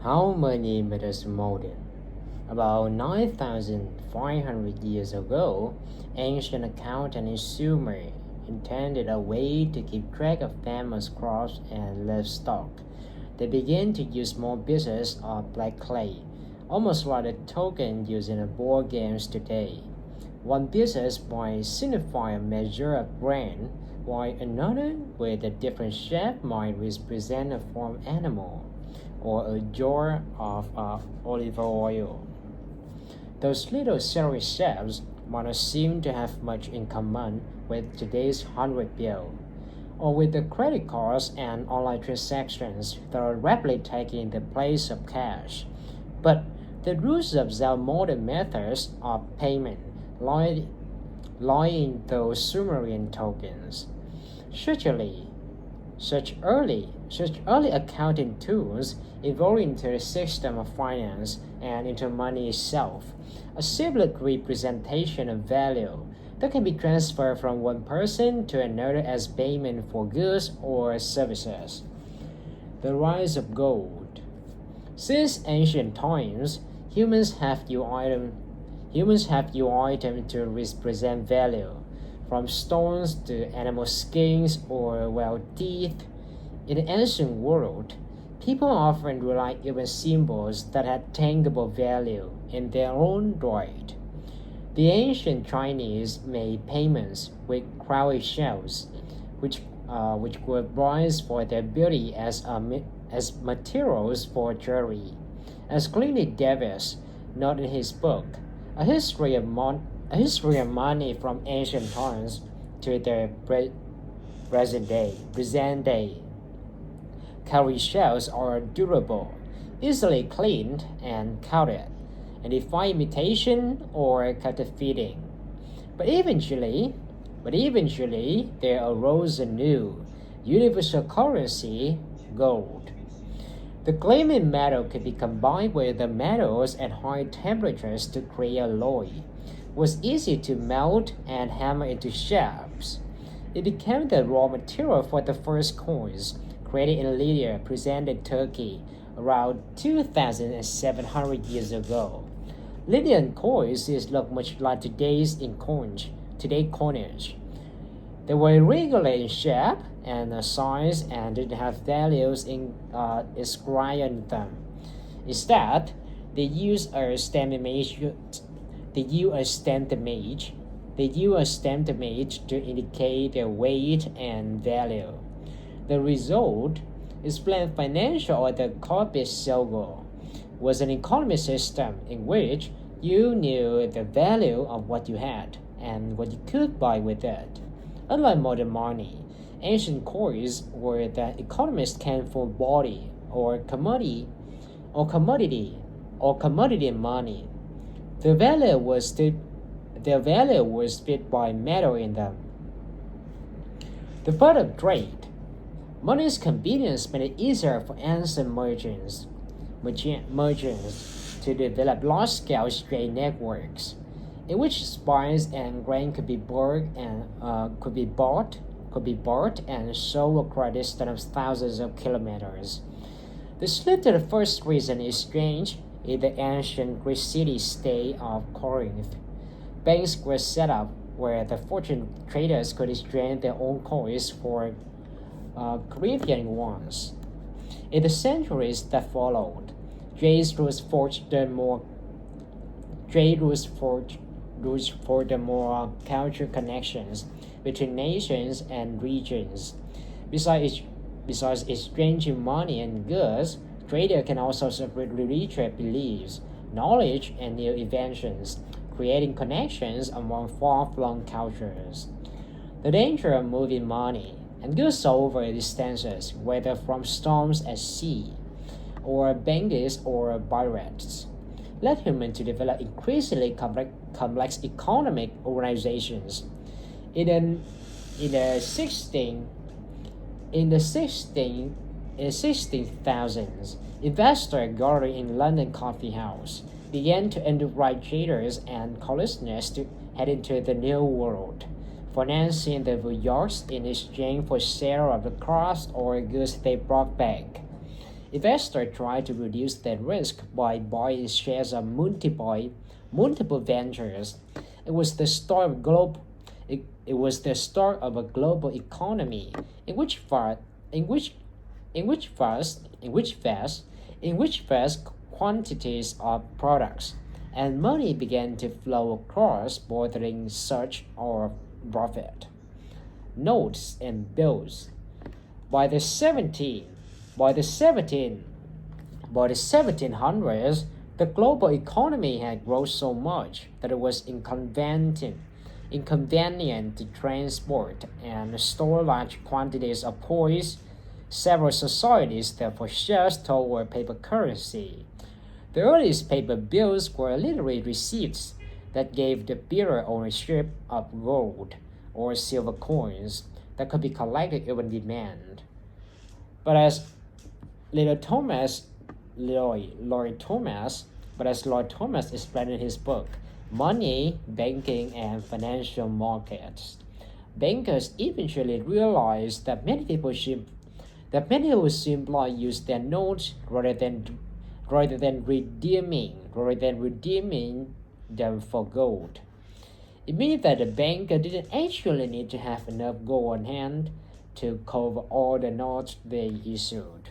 How many meters modern? About 9,500 years ago, ancient accountant in Sumer intended a way to keep track of famous crops and livestock. They began to use small pieces of black clay, almost like a token used in board games today. One pieces might signify a measure of grain, while another with a different shape might represent a farm animal or a jar of olive oil. Those little celery shapes might not seem to have much in common with today's 100 bill, or with the credit cards and online transactions that are rapidly taking the place of cash. But the roots of the modern methods of payment lie in those Sumerian tokens. Certainly, such early accounting tools evolved into a system of finance and into money itself, a symbolic representation of value that can be transferred from one person to another as payment for goods or services. The rise of gold. Since ancient times, humans have used items to represent value, from stones to animal skins or teeth. In the ancient world, people often relied on symbols that had tangible value in their own right. The ancient Chinese made payments with crowry shells, which were prized for their beauty as materials for jewelry. As Pliny Davis noted in his book, a history of money from ancient times to the present day. Cowrie shells are durable, easily cleaned and coated, and defy imitation or counterfeiting. But eventually, there arose a new universal currency, gold. The gleaming metal could be combined with the metals at high temperatures to create alloy. It was easy to melt and hammer into shapes. It became the raw material for the first coins, created in Lydia, present Turkey, around 2,700 years ago. Lydian coins look much like today's coinage. They were irregular in shape and size and didn't have values inscribed on them. Instead, they used a stamp image to indicate their weight and value. The result, explained financial or the corporate silver, was an economic system in which you knew the value of what you had and what you could buy with it. Unlike modern money, ancient coins were the economist can for body or commodity money. Their value was fit by metal in them. The birth of trade. Money's convenience made it easier for ancient merchants to develop large-scale trade networks, in which spice and grain could be bought and sold across a distance of thousands of kilometers. The slip to the first recent exchange in the ancient Greek city-state of Corinth. Banks were set up where the fortune traders could exchange their own coins for Corinthian ones. In the centuries that followed, trade routes forged the more cultural connections between nations and regions. Besides exchanging money and goods, traders can also separately retrade beliefs, knowledge, and new inventions, creating connections among far-flung cultures. The danger of moving money and goods over distances, whether from storms at sea, or bandits or pirates, led humans to develop increasingly complex economic organizations. In the 16,000s, investors gathered in London coffee house began to underwrite traders and colonists to head into the New World, financing the voyages in exchange for sale of the crops or goods they brought back. Investors tried to reduce that risk by buying shares of multiple ventures. It was the start of it was the start of a global economy in which fa- in which in which vast quantities of products and money began to flow across bordering search of profit. Notes and bills. By the 17 by the 17 by the 1700s, the global economy had grown so much that it was inconvenient to transport and store large quantities of coins. Several societies therefore shifted toward paper currency. The earliest paper bills were literally receipts that gave the bearer ownership of gold or silver coins that could be collected on demand. But as little Thomas Lloyd Thomas, but as Lloyd Thomas explained in his book, Money, Banking, and Financial Markets, bankers eventually realized that many people simply use their notes rather than redeeming them for gold. It means that the banker didn't actually need to have enough gold on hand to cover all the notes they issued.